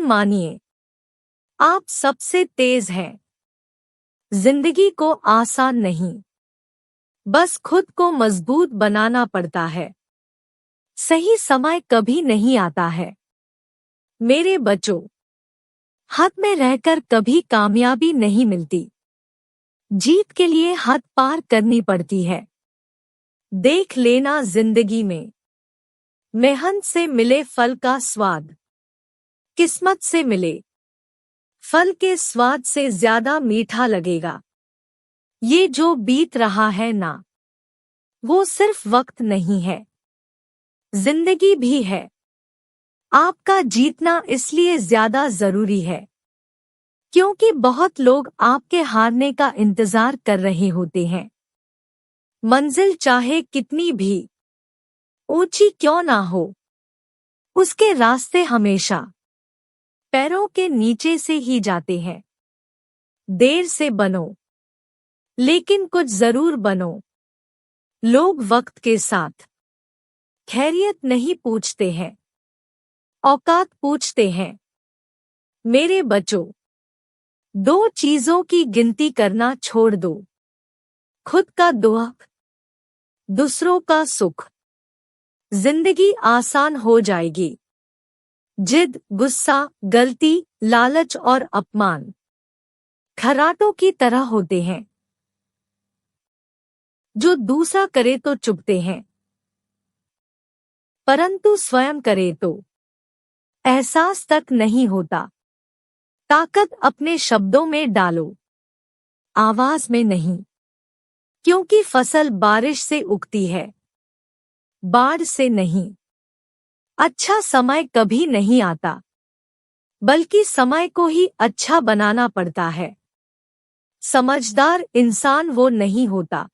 लेकिन मानिए, आप सबसे तेज हैं। जिंदगी को आसान नहीं, बस खुद को मजबूत बनाना पड़ता है। सही समय कभी नहीं आता है। मेरे बच्चों, हाथ में रहकर कभी कामयाबी नहीं मिलती। जीत के लिए हद पार करनी पड़ती है। देख लेना, जिंदगी में मेहनत से मिले फल का स्वाद, किस्मत से मिले फल के स्वाद से ज्यादा मीठा लगेगा। ये जो बीत रहा है ना, वो सिर्फ वक्त नहीं है, जिंदगी भी है। आपका जीतना इसलिए ज्यादा जरूरी है क्योंकि बहुत लोग आपके हारने का इंतजार कर रहे होते हैं। मंजिल चाहे कितनी भी ऊंची क्यों ना हो, उसके रास्ते हमेशा पैरों के नीचे से ही जाते हैं। देर से बनो, लेकिन कुछ जरूर बनो। लोग वक्त के साथ खैरियत नहीं पूछते हैं, औकात पूछते हैं। मेरे बच्चों, दो चीजों की गिनती करना छोड़ दो, खुद का दुख, दूसरों का सुख। जिंदगी आसान हो जाएगी। जिद, गुस्सा, गलती, लालच और अपमान खर्राटों की तरह होते हैं जो दूसरा करे तो चुभते हैं, परंतु स्वयं करे तो एहसास तक नहीं होता। ताकत अपने शब्दों में डालो, आवाज में नहीं, क्योंकि फसल बारिश से उगती है, बाढ़ से नहीं। अच्छा समय कभी नहीं आता, बल्कि समय को ही अच्छा बनाना पड़ता है। समझदार इंसान वो नहीं होता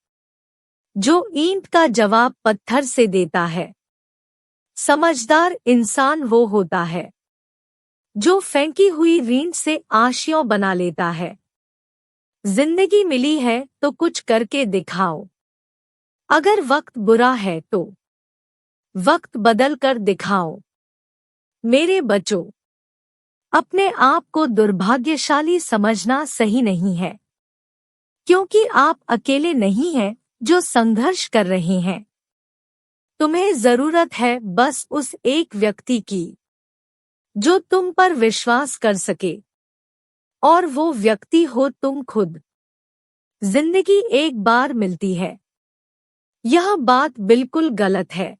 जो ईंट का जवाब पत्थर से देता है। समझदार इंसान वो होता है जो फेंकी हुई रींट से आशियों बना लेता है। जिंदगी मिली है तो कुछ करके दिखाओ। अगर वक्त बुरा है तो वक्त बदल कर दिखाओ। मेरे बच्चों, अपने आप को दुर्भाग्यशाली समझना सही नहीं है, क्योंकि आप अकेले नहीं हैं जो संघर्ष कर रहे हैं। तुम्हें जरूरत है बस उस एक व्यक्ति की जो तुम पर विश्वास कर सके, और वो व्यक्ति हो तुम खुद। जिंदगी एक बार मिलती है, यह बात बिल्कुल गलत है।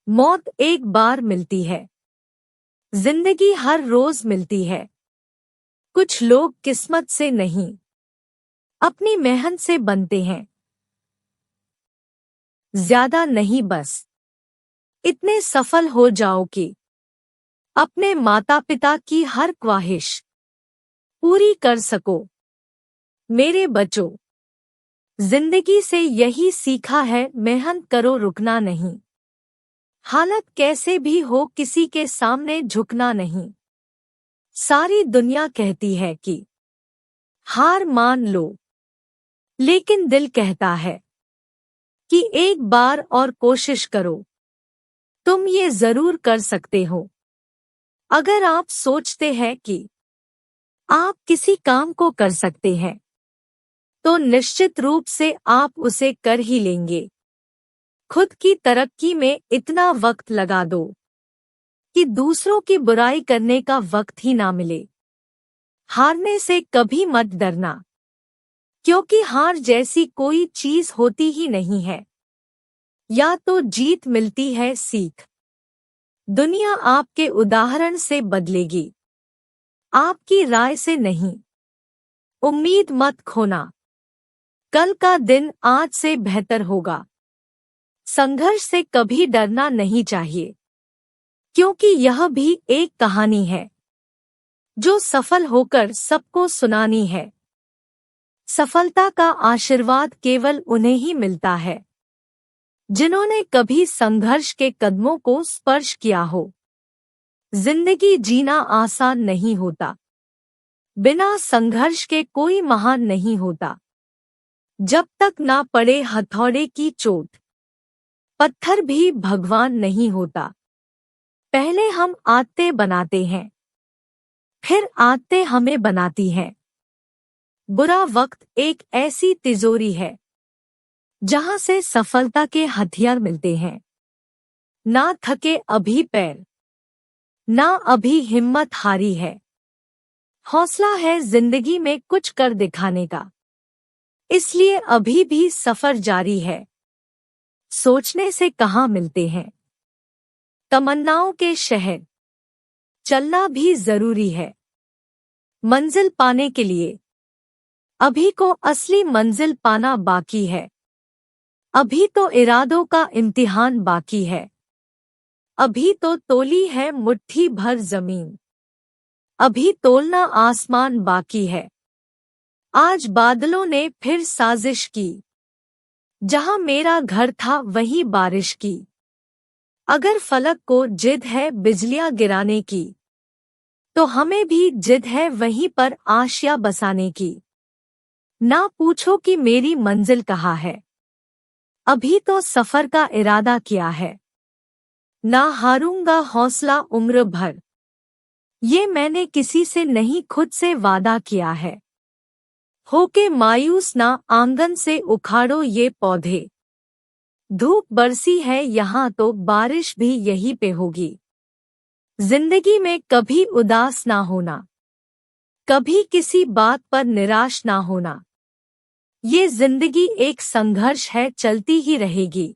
मौत एक बार मिलती है, जिंदगी हर रोज मिलती है। कुछ लोग किस्मत से नहीं, अपनी मेहनत से बनते हैं। ज्यादा नहीं, बस इतने सफल हो जाओ कि अपने माता पिता की हर ख्वाहिश पूरी कर सको। मेरे बच्चों, जिंदगी से यही सीखा है, मेहनत करो, रुकना नहीं। हालत कैसे भी हो, किसी के सामने झुकना नहीं। सारी दुनिया कहती है कि हार मान लो, लेकिन दिल कहता है कि एक बार और कोशिश करो। तुम ये जरूर कर सकते हो। अगर आप सोचते हैं कि आप किसी काम को कर सकते हैं, तो निश्चित रूप से आप उसे कर ही लेंगे। खुद की तरक्की में इतना वक्त लगा दो कि दूसरों की बुराई करने का वक्त ही ना मिले। हारने से कभी मत डरना, क्योंकि हार जैसी कोई चीज होती ही नहीं है। या तो जीत मिलती है सीख। दुनिया आपके उदाहरण से बदलेगी, आपकी राय से नहीं। उम्मीद मत खोना, कल का दिन आज से बेहतर होगा। संघर्ष से कभी डरना नहीं चाहिए, क्योंकि यह भी एक कहानी है जो सफल होकर सबको सुनानी है। सफलता का आशीर्वाद केवल उन्हें ही मिलता है जिन्होंने कभी संघर्ष के कदमों को स्पर्श किया हो। जिंदगी जीना आसान नहीं होता, बिना संघर्ष के कोई महान नहीं होता। जब तक ना पड़े हथौड़े की चोट, पत्थर भी भगवान नहीं होता। पहले हम आदतें बनाते हैं, फिर आदतें हमें बनाती हैं। बुरा वक्त एक ऐसी तिजोरी है जहां से सफलता के हथियार मिलते हैं। ना थके अभी पैर, ना अभी हिम्मत हारी है। हौसला है जिंदगी में कुछ कर दिखाने का, इसलिए अभी भी सफर जारी है। सोचने से कहाँ मिलते हैं तमन्नाओं के शहर, चलना भी जरूरी है मंजिल पाने के लिए। अभी को असली मंजिल पाना बाकी है, अभी तो इरादों का इम्तिहान बाकी है। अभी तो तोली है मुट्ठी भर जमीन, अभी तोलना आसमान बाकी है। आज बादलों ने फिर साजिश की, जहां मेरा घर था वहीं बारिश की। अगर फलक को जिद है बिजलियां गिराने की, तो हमें भी जिद है वहीं पर आशिया बसाने की। ना पूछो कि मेरी मंजिल कहाँ है, अभी तो सफर का इरादा किया है। ना हारूंगा हौसला उम्र भर, ये मैंने किसी से नहीं खुद से वादा किया है। होके मायूस ना आंगन से उखाड़ो ये पौधे, धूप बरसी है यहाँ तो बारिश भी यहीं पे होगी। जिंदगी में कभी उदास ना होना, कभी किसी बात पर निराश ना होना। ये जिंदगी एक संघर्ष है, चलती ही रहेगी।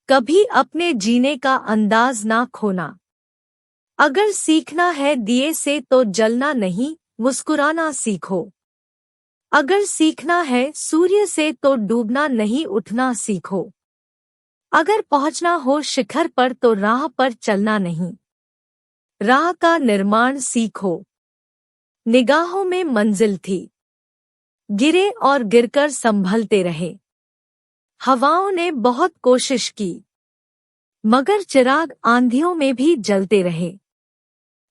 कभी अपने जीने का अंदाज ना खोना। अगर सीखना है दिए से तो जलना नहीं, मुस्कुराना सीखो। अगर सीखना है सूर्य से तो डूबना नहीं, उठना सीखो। अगर पहुंचना हो शिखर पर तो राह पर चलना नहीं, राह का निर्माण सीखो। निगाहों में मंजिल थी, गिरे और गिरकर संभलते रहे। हवाओं ने बहुत कोशिश की, मगर चिराग आंधियों में भी जलते रहे।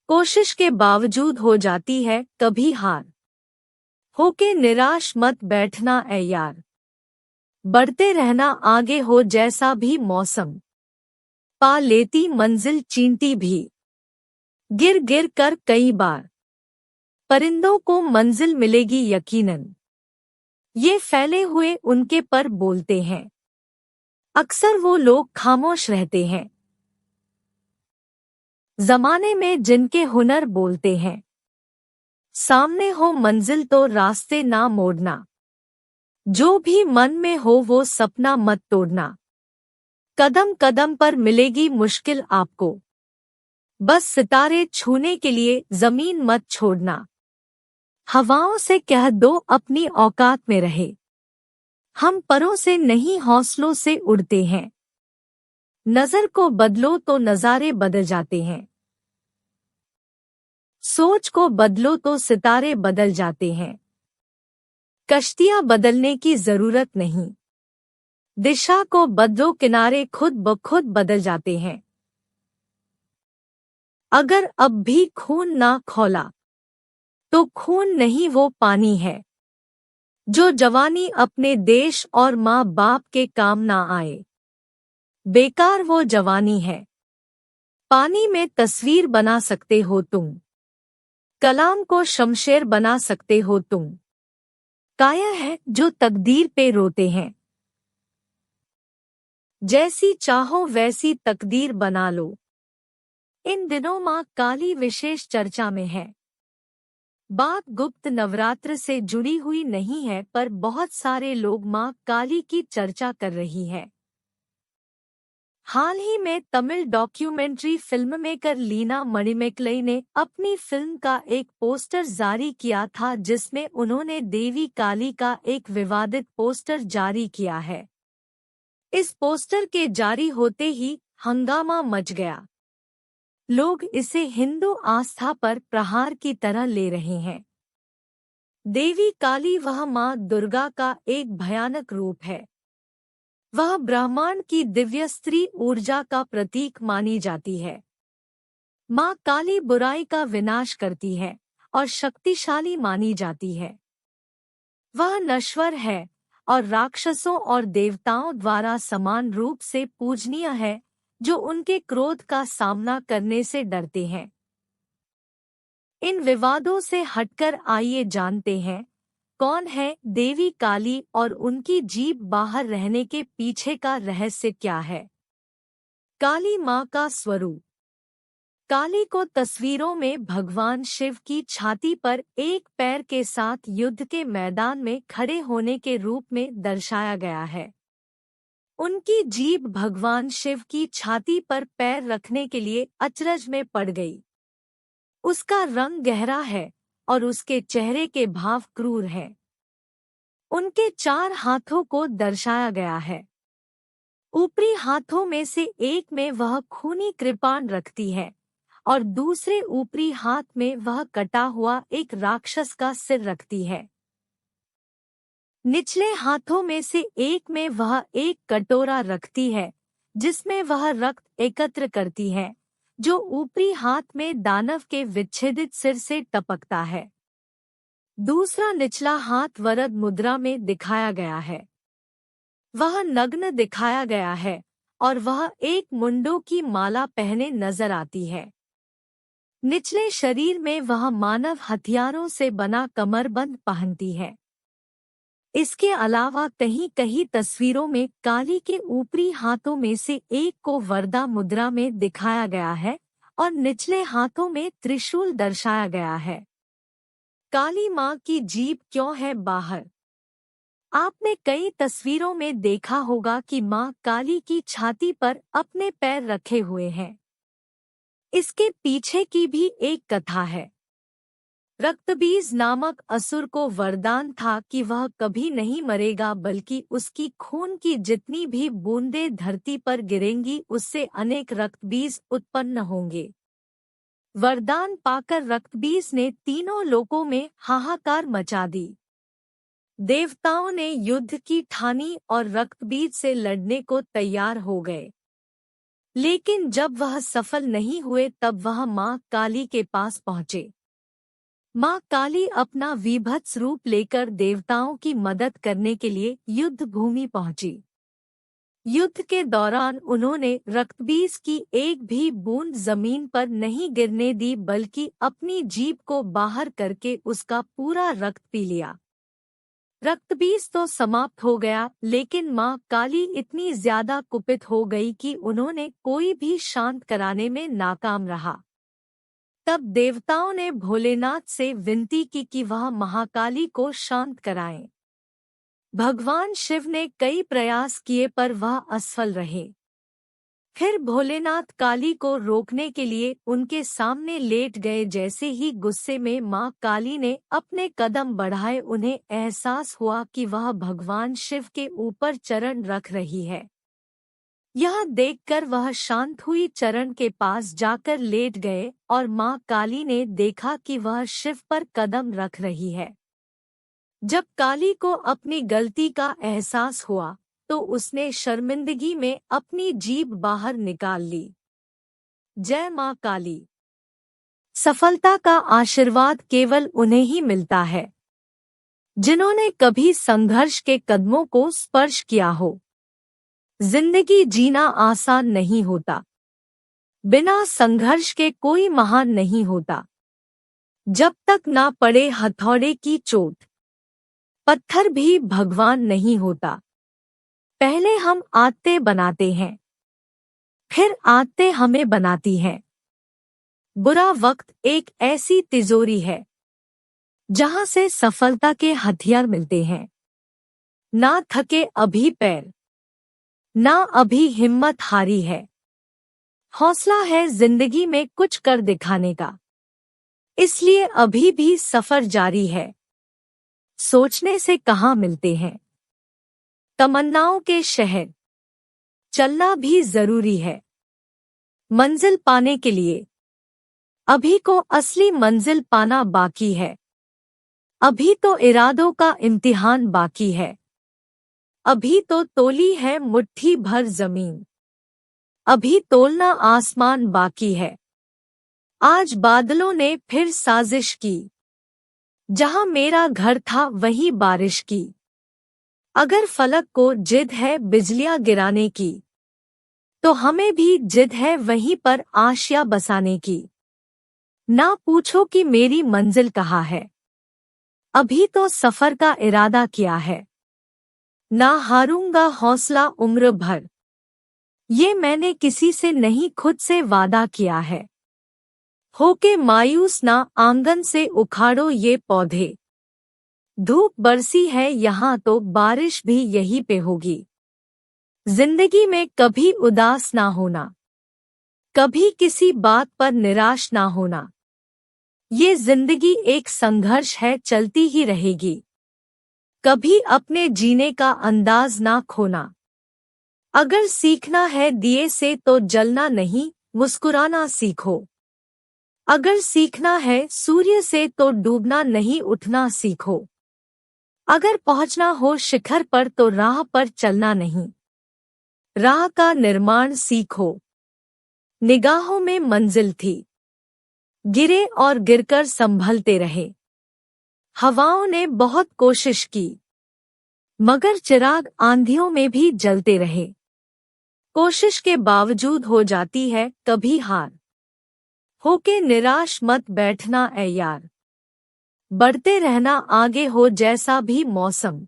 कोशिश के बावजूद हो जाती है कभी हार, होके निराश मत बैठना ऐ यार। बढ़ते रहना आगे हो जैसा भी मौसम, पा लेती मंजिल चींटी भी। गिर गिर कर कई बार परिंदों को मंजिल मिलेगी यकीनन, ये फैले हुए उनके पर बोलते हैं। अक्सर वो लोग खामोश रहते हैं जमाने में जिनके हुनर बोलते हैं। सामने हो मंजिल तो रास्ते ना मोड़ना, जो भी मन में हो वो सपना मत तोड़ना। कदम कदम पर मिलेगी मुश्किल आपको, बस सितारे छूने के लिए जमीन मत छोड़ना। हवाओं से कह दो अपनी औकात में रहे, हम परों से नहीं हौसलों से उड़ते हैं। नजर को बदलो तो नजारे बदल जाते हैं, सोच को बदलो तो सितारे बदल जाते हैं। कश्तियां बदलने की जरूरत नहीं, दिशा को बदलो किनारे खुद ब खुद बदल जाते हैं। अगर अब भी खून ना खौला तो खून नहीं वो पानी है, जो जवानी अपने देश और माँ बाप के काम ना आए। बेकार वो जवानी है, पानी में तस्वीर बना सकते हो तुम, कलाम को शमशेर बना सकते हो तुम। काया है जो तकदीर पे रोते हैं, जैसी चाहो वैसी तकदीर बना लो। इन दिनों माँ काली विशेष चर्चा में है। बात गुप्त नवरात्र से जुड़ी हुई नहीं है, पर बहुत सारे लोग माँ काली की चर्चा कर रही है। हाल ही में Tamil documentary film maker Leena Manimekalai ने अपनी फिल्म का एक पोस्टर जारी किया था, जिसमें उन्होंने देवी काली का एक विवादित पोस्टर जारी किया है। इस पोस्टर के जारी होते ही हंगामा मच गया। लोग इसे हिंदू आस्था पर प्रहार की तरह ले रहे हैं। देवी काली वह माँ दुर्गा का एक भयानक रूप है। वह ब्रह्मांड की दिव्य स्त्री ऊर्जा का प्रतीक मानी जाती है। माँ काली बुराई का विनाश करती है और शक्तिशाली मानी जाती है। वह नश्वर है और राक्षसों और देवताओं द्वारा समान रूप से पूजनीय है, जो उनके क्रोध का सामना करने से डरते हैं। इन विवादों से हटकर आइए जानते हैं कौन है देवी काली और उनकी जीभ बाहर रहने के पीछे का रहस्य क्या है। काली माँ का स्वरूप। काली को तस्वीरों में भगवान शिव की छाती पर एक पैर के साथ युद्ध के मैदान में खड़े होने के रूप में दर्शाया गया है। उनकी जीभ भगवान शिव की छाती पर पैर रखने के लिए अचरज में पड़ गई। उसका रंग गहरा है और उसके चेहरे के भाव क्रूर हैं। उनके 4 हाथों को दर्शाया गया है। ऊपरी हाथों में से एक में वह खूनी कृपाण रखती है और दूसरे ऊपरी हाथ में वह कटा हुआ एक राक्षस का सिर रखती है। निचले हाथों में से एक में वह एक कटोरा रखती है जिसमें वह रक्त एकत्र करती है, जो ऊपरी हाथ में दानव के विच्छेदित सिर से टपकता है। दूसरा निचला हाथ वरद मुद्रा में दिखाया गया है। वह नग्न दिखाया गया है और वह एक मुंडों की माला पहने नजर आती है। निचले शरीर में वह मानव हथियारों से बना कमरबंद पहनती है। इसके अलावा कहीं कहीं तस्वीरों में काली के ऊपरी हाथों में से एक को वरदा मुद्रा में दिखाया गया है और निचले हाथों में त्रिशूल दर्शाया गया है। काली माँ की जीभ क्यों है बाहर? आपने कई तस्वीरों में देखा होगा कि माँ काली की छाती पर अपने पैर रखे हुए हैं। इसके पीछे की भी एक कथा है। रक्तबीज नामक असुर को वरदान था कि वह कभी नहीं मरेगा, बल्कि उसकी खून की जितनी भी बूंदें धरती पर गिरेंगी उससे अनेक रक्तबीज उत्पन्न होंगे। वरदान पाकर रक्तबीज ने तीनों लोकों में हाहाकार मचा दी। देवताओं ने युद्ध की ठानी और रक्तबीज से लड़ने को तैयार हो गए, लेकिन जब वह सफल नहीं हुए तब वह माँ काली के पास पहुँचे। माँ काली अपना विभत्स रूप लेकर देवताओं की मदद करने के लिए युद्ध भूमि पहुंची। युद्ध के दौरान उन्होंने रक्तबीज की एक भी बूंद जमीन पर नहीं गिरने दी, बल्कि अपनी जीभ को बाहर करके उसका पूरा रक्त पी लिया। रक्तबीज तो समाप्त हो गया, लेकिन माँ काली इतनी ज्यादा कुपित हो गई कि उन्होंने कोई भी शांत कराने में नाकाम रहा। तब देवताओं ने भोलेनाथ से विनती की कि वह महाकाली को शांत कराएं। भगवान शिव ने कई प्रयास किए पर वह असफल रहे। फिर भोलेनाथ काली को रोकने के लिए उनके सामने लेट गए। जैसे ही गुस्से में माँ काली ने अपने कदम बढ़ाए, उन्हें एहसास हुआ कि वह भगवान शिव के ऊपर चरण रख रही है। यह देखकर वह शांत हुई चरण के पास जाकर लेट गए और माँ काली ने देखा कि वह शिव पर कदम रख रही है। जब काली को अपनी गलती का एहसास हुआ तो उसने शर्मिंदगी में अपनी जीभ बाहर निकाल ली। जय माँ काली। सफलता का आशीर्वाद केवल उन्हें ही मिलता है जिन्होंने कभी संघर्ष के कदमों को स्पर्श किया हो। जिंदगी जीना आसान नहीं होता। बिना संघर्ष के कोई महान नहीं होता। जब तक ना पड़े हथौड़े की चोट, पत्थर भी भगवान नहीं होता। पहले हम आदतें बनाते हैं, फिर आदतें हमें बनाती हैं। बुरा वक्त एक ऐसी तिजोरी है जहां से सफलता के हथियार मिलते हैं। ना थके अभी पैर, ना अभी हिम्मत हारी है। हौसला है जिंदगी में कुछ कर दिखाने का, इसलिए अभी भी सफर जारी है। सोचने से कहाँ मिलते हैं तमन्नाओं के शहर, चलना भी जरूरी है मंजिल पाने के लिए। अभी को असली मंजिल पाना बाकी है। अभी तो इरादों का इम्तिहान बाकी है। अभी तो तोली है मुट्ठी भर जमीन, अभी तोलना आसमान बाकी है। आज बादलों ने फिर साजिश की, जहां मेरा घर था वहीं बारिश की। अगर फलक को जिद है बिजलियां गिराने की, तो हमें भी जिद है वहीं पर आशिया बसाने की। ना पूछो कि मेरी मंजिल कहाँ है, अभी तो सफर का इरादा किया है। ना हारूंगा हौसला उम्र भर, ये मैंने किसी से नहीं खुद से वादा किया है। होके मायूस ना आंगन से उखाड़ो ये पौधे, धूप बरसी है यहाँ तो बारिश भी यहीं पे होगी। जिंदगी में कभी उदास ना होना, कभी किसी बात पर निराश ना होना। ये जिंदगी एक संघर्ष है, चलती ही रहेगी। कभी अपने जीने का अंदाज ना खोना। अगर सीखना है दिए से तो जलना नहीं, मुस्कुराना सीखो। अगर सीखना है सूर्य से तो डूबना नहीं, उठना सीखो। अगर पहुंचना हो शिखर पर तो राह पर चलना नहीं, राह का निर्माण सीखो। निगाहों में मंजिल थी, गिरे और गिरकर संभलते रहे। हवाओं ने बहुत कोशिश की, मगर चिराग आंधियों में भी जलते रहे। कोशिश के बावजूद हो जाती है कभी हार, होके निराश मत बैठना ऐ यार। बढ़ते रहना आगे हो जैसा भी मौसम,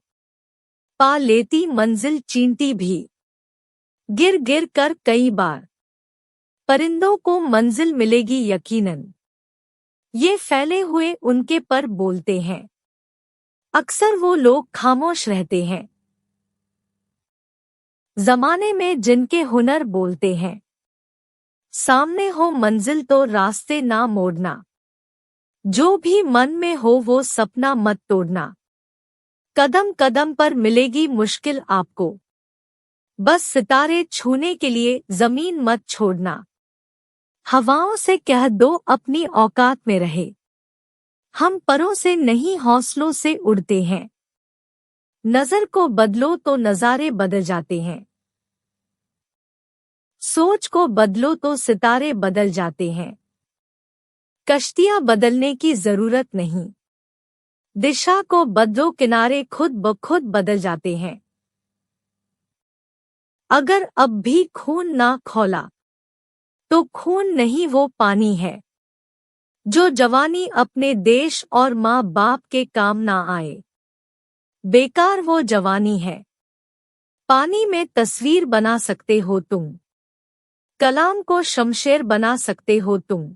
पा लेती मंजिल चींटी भी। गिर गिर कर कई बार परिंदों को मंजिल मिलेगी यकीनन, ये फैले हुए उनके पर बोलते हैं। अक्सर वो लोग खामोश रहते हैं, जमाने में जिनके हुनर बोलते हैं। सामने हो मंजिल तो रास्ते ना मोड़ना, जो भी मन में हो वो सपना मत तोड़ना। कदम कदम पर मिलेगी मुश्किल आपको, बस सितारे छूने के लिए जमीन मत छोड़ना। हवाओं से कह दो अपनी औकात में रहे, हम परों से नहीं हौसलों से उड़ते हैं। नजर को बदलो तो नजारे बदल जाते हैं, सोच को बदलो तो सितारे बदल जाते हैं। कश्तियां बदलने की जरूरत नहीं, दिशा को बदलो किनारे खुद ब खुद बदल जाते हैं। अगर अब भी खून ना खौला तो खून नहीं वो पानी है, जो जवानी अपने देश और माँ बाप के काम ना आए, बेकार वो जवानी है। पानी में तस्वीर बना सकते हो तुम, कलाम को शमशेर बना सकते हो तुम।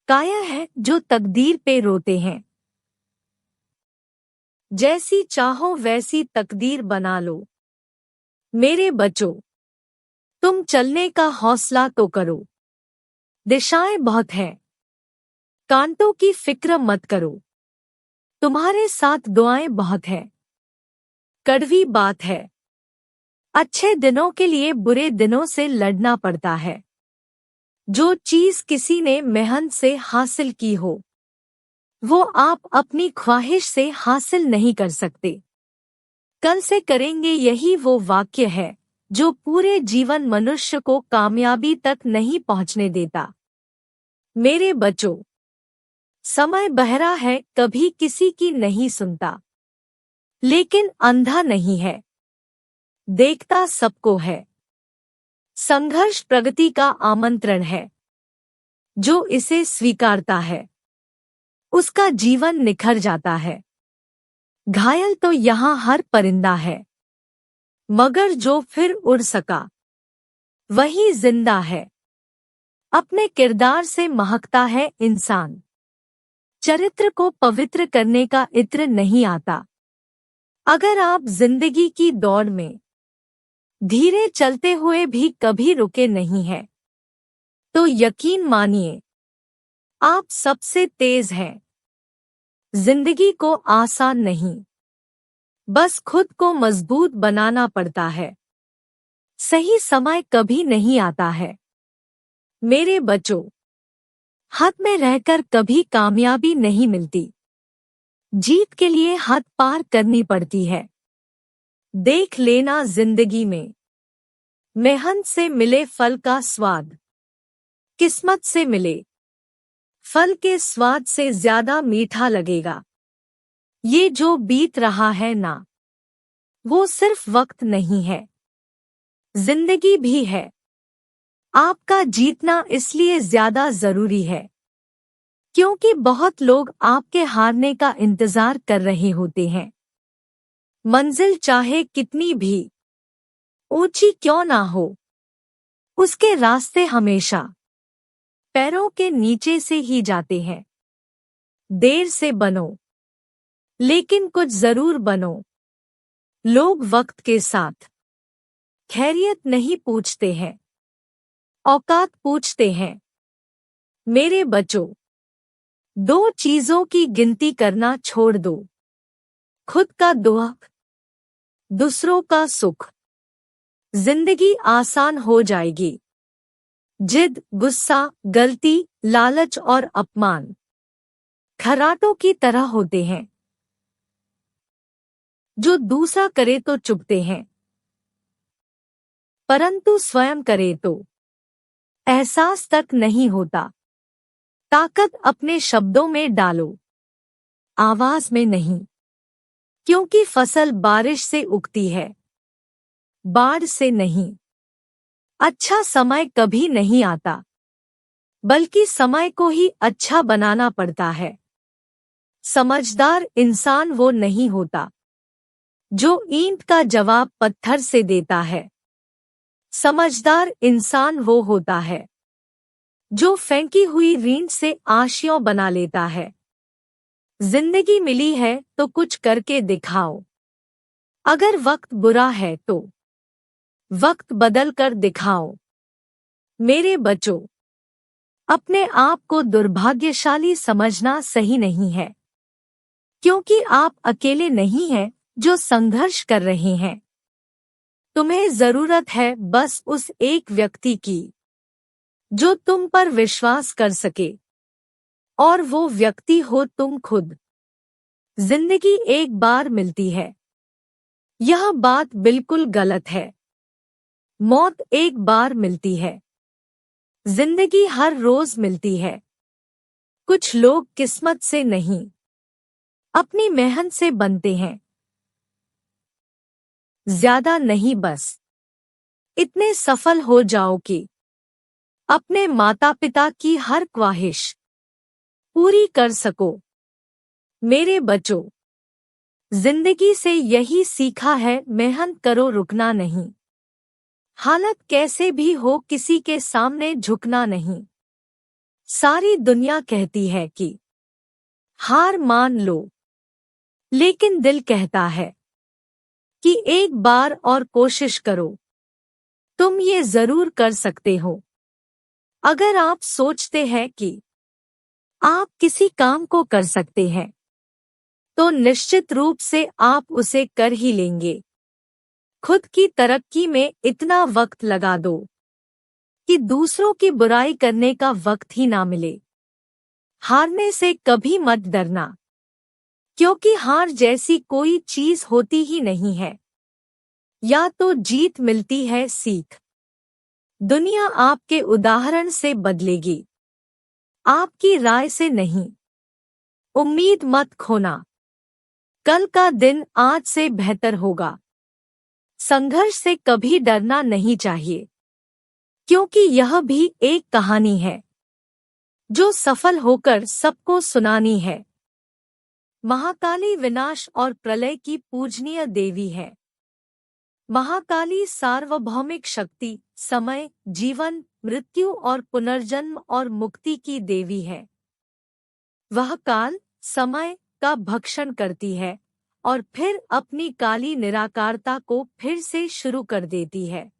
काया है जो तकदीर पे रोते हैं, जैसी चाहो वैसी तकदीर बना लो। मेरे बच्चों, तुम चलने का हौसला तो करो। दिशाएं बहुत हैं, कांटों की फिक्र मत करो। तुम्हारे साथ दुआएं बहुत है, कड़वी बात है। अच्छे दिनों के लिए बुरे दिनों से लड़ना पड़ता है। जो चीज किसी ने मेहनत से हासिल की हो, वो आप अपनी ख्वाहिश से हासिल नहीं कर सकते। कल से करेंगे यही वो वाक्य है जो पूरे जीवन मनुष्य को कामयाबी तक नहीं पहुंचने देता। मेरे बच्चों, समय बहरा है, कभी किसी की नहीं सुनता, लेकिन अंधा नहीं है, देखता सबको है। संघर्ष प्रगति का आमंत्रण है, जो इसे स्वीकारता है उसका जीवन निखर जाता है। घायल तो यहाँ हर परिंदा है, मगर जो फिर उड़ सका वही जिंदा है। अपने किरदार से महकता है इंसान, चरित्र को पवित्र करने का इत्र नहीं आता। अगर आप जिंदगी की दौड़ में धीरे चलते हुए भी कभी रुके नहीं हैं, तो यकीन मानिए आप सबसे तेज हैं। जिंदगी को आसान नहीं, बस खुद को मजबूत बनाना पड़ता है। सही समय कभी नहीं आता है। मेरे बच्चों, हाथ में रहकर कभी कामयाबी नहीं मिलती, जीत के लिए हद पार करनी पड़ती है। देख लेना जिंदगी में मेहनत से मिले फल का स्वाद, किस्मत से मिले फल के स्वाद से ज्यादा मीठा लगेगा। ये जो बीत रहा है ना, वो सिर्फ वक्त नहीं है, जिंदगी भी है। आपका जीतना इसलिए ज्यादा जरूरी है क्योंकि बहुत लोग आपके हारने का इंतजार कर रहे होते हैं। मंजिल चाहे कितनी भी ऊंची क्यों ना हो, उसके रास्ते हमेशा पैरों के नीचे से ही जाते हैं। देर से बनो, लेकिन कुछ जरूर बनो। लोग वक्त के साथ खैरियत नहीं पूछते हैं, औकात पूछते हैं। मेरे बच्चों, दो चीजों की गिनती करना छोड़ दो, खुद का दुख, दूसरों का सुख। जिंदगी आसान हो जाएगी। जिद, गुस्सा, गलती, लालच और अपमान खर्राटों की तरह होते हैं, जो दूसरा करे तो चुभते हैं, परंतु स्वयं करे तो एहसास तक नहीं होता। ताकत अपने शब्दों में डालो, आवाज में नहीं। क्योंकि फसल बारिश से उगती है, बाढ़ से नहीं। अच्छा समय कभी नहीं आता, बल्कि समय को ही अच्छा बनाना पड़ता है। समझदार इंसान वो नहीं होता जो ईंट का जवाब पत्थर से देता है। समझदार इंसान वो होता है जो फेंकी हुई रींट से आशियों बना लेता है। जिंदगी मिली है तो कुछ करके दिखाओ। अगर वक्त बुरा है तो वक्त बदल कर दिखाओ। मेरे बच्चों, अपने आप को दुर्भाग्यशाली समझना सही नहीं है, क्योंकि आप अकेले नहीं हैं जो संघर्ष कर रहे हैं। तुम्हें जरूरत है बस उस एक व्यक्ति की जो तुम पर विश्वास कर सके, और वो व्यक्ति हो तुम खुद। जिंदगी एक बार मिलती है, यह बात बिल्कुल गलत है। मौत एक बार मिलती है, जिंदगी हर रोज मिलती है। कुछ लोग किस्मत से नहीं, अपनी मेहनत से बनते हैं। ज्यादा नहीं, बस इतने सफल हो जाओ कि अपने माता पिता की हर ख्वाहिश पूरी कर सको। मेरे बच्चों, जिंदगी से यही सीखा है, मेहनत करो, रुकना नहीं। हालत कैसे भी हो, किसी के सामने झुकना नहीं। सारी दुनिया कहती है कि हार मान लो, लेकिन दिल कहता है कि एक बार और कोशिश करो। तुम ये जरूर कर सकते हो। अगर आप सोचते हैं कि आप किसी काम को कर सकते हैं, तो निश्चित रूप से आप उसे कर ही लेंगे। खुद की तरक्की में इतना वक्त लगा दो कि दूसरों की बुराई करने का वक्त ही ना मिले। हारने से कभी मत डरना, क्योंकि हार जैसी कोई चीज होती ही नहीं है। या तो जीत मिलती है सीख। दुनिया आपके उदाहरण से बदलेगी, आपकी राय से नहीं। उम्मीद मत खोना, कल का दिन आज से बेहतर होगा। संघर्ष से कभी डरना नहीं चाहिए, क्योंकि यह भी एक कहानी है जो सफल होकर सबको सुनानी है। महाकाली विनाश और प्रलय की पूजनीय देवी है। महाकाली सार्वभौमिक शक्ति, समय, जीवन, मृत्यु और पुनर्जन्म और मुक्ति की देवी है। वह काल, समय का भक्षण करती है और फिर अपनी काली निराकारता को फिर से शुरू कर देती है।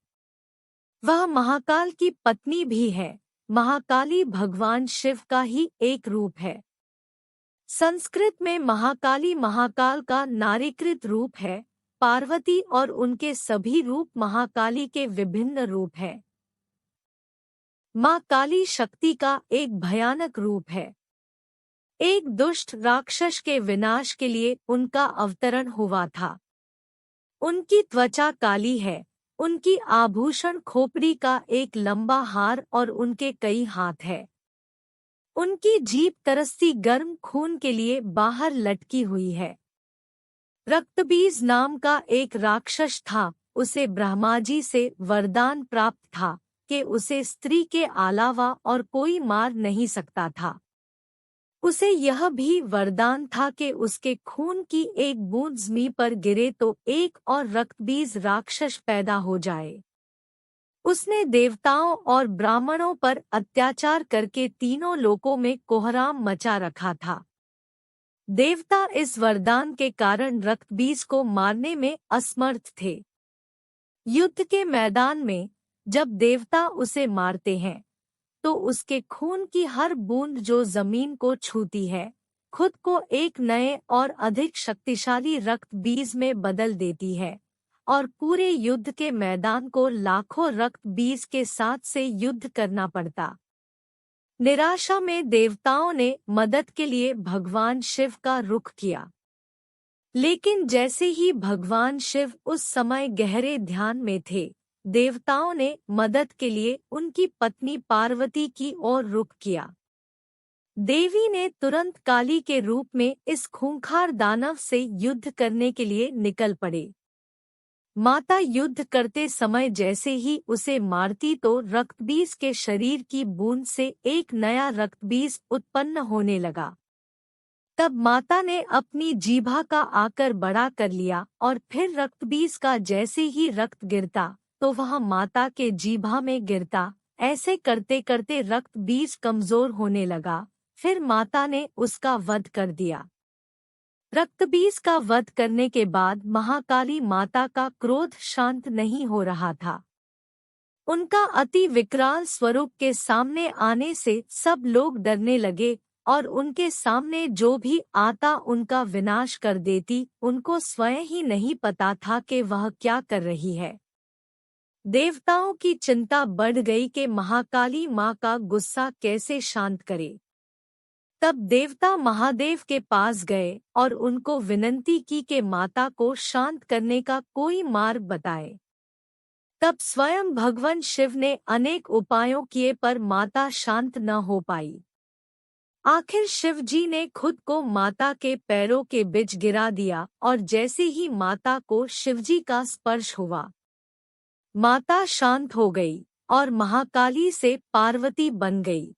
वह महाकाल की पत्नी भी है। महाकाली भगवान शिव का ही एक रूप है। संस्कृत में महाकाली महाकाल का नारीकृत रूप है। पार्वती और उनके सभी रूप महाकाली के विभिन्न रूप हैं। माँ काली शक्ति का एक भयानक रूप है। एक दुष्ट राक्षस के विनाश के लिए उनका अवतरण हुआ था। उनकी त्वचा काली है, उनकी आभूषण खोपड़ी का एक लंबा हार और उनके कई हाथ हैं। उनकी जीभ तरसती गर्म खून के लिए बाहर लटकी हुई है। रक्तबीज नाम का एक राक्षस था। उसे ब्रह्माजी से वरदान प्राप्त था कि उसे स्त्री के अलावा और कोई मार नहीं सकता था। उसे यह भी वरदान था कि उसके खून की एक बूंद ज़मीं पर गिरे तो एक और रक्तबीज राक्षस पैदा हो जाए। उसने देवताओं और ब्राह्मणों पर अत्याचार करके तीनों लोकों में कोहराम मचा रखा था। देवता इस वरदान के कारण रक्तबीज को मारने में असमर्थ थे। युद्ध के मैदान में जब देवता उसे मारते हैं तो उसके खून की हर बूंद जो जमीन को छूती है खुद को एक नए और अधिक शक्तिशाली रक्त बीज में बदल देती है और पूरे युद्ध के मैदान को लाखों रक्त बीज के साथ से युद्ध करना पड़ता। निराशा में देवताओं ने मदद के लिए भगवान शिव का रुख किया, लेकिन जैसे ही भगवान शिव उस समय गहरे ध्यान में थे, देवताओं ने मदद के लिए उनकी पत्नी पार्वती की ओर रुख किया। देवी ने तुरंत काली के रूप में इस खूंखार दानव से युद्ध करने के लिए निकल पड़े। माता युद्ध करते समय जैसे ही उसे मारती तो रक्तबीज के शरीर की बूंद से एक नया रक्तबीज उत्पन्न होने लगा। तब माता ने अपनी जीभा का आकर बड़ा कर लिया और फिर रक्तबीज का जैसे ही रक्त गिरता तो वह माता के जीभा में गिरता। ऐसे करते करते रक्तबीज कमजोर होने लगा। फिर माता ने उसका वध कर दिया। रक्तबीज का वध करने के बाद महाकाली माता का क्रोध शांत नहीं हो रहा था। उनका अति विकराल स्वरूप के सामने आने से सब लोग डरने लगे और उनके सामने जो भी आता उनका विनाश कर देती। उनको स्वयं ही नहीं पता था कि वह क्या कर रही है। देवताओं की चिंता बढ़ गई कि महाकाली माँ का गुस्सा कैसे शांत करे। तब देवता महादेव के पास गए और उनको विनती की कि माता को शांत करने का कोई मार्ग बताए। तब स्वयं भगवान शिव ने अनेक उपायों किए पर माता शांत न हो पाई। आखिर शिव जी ने खुद को माता के पैरों के बीच गिरा दिया और जैसे ही माता को शिवजी का स्पर्श हुआ, माता शांत हो गई और महाकाली से पार्वती बन गई।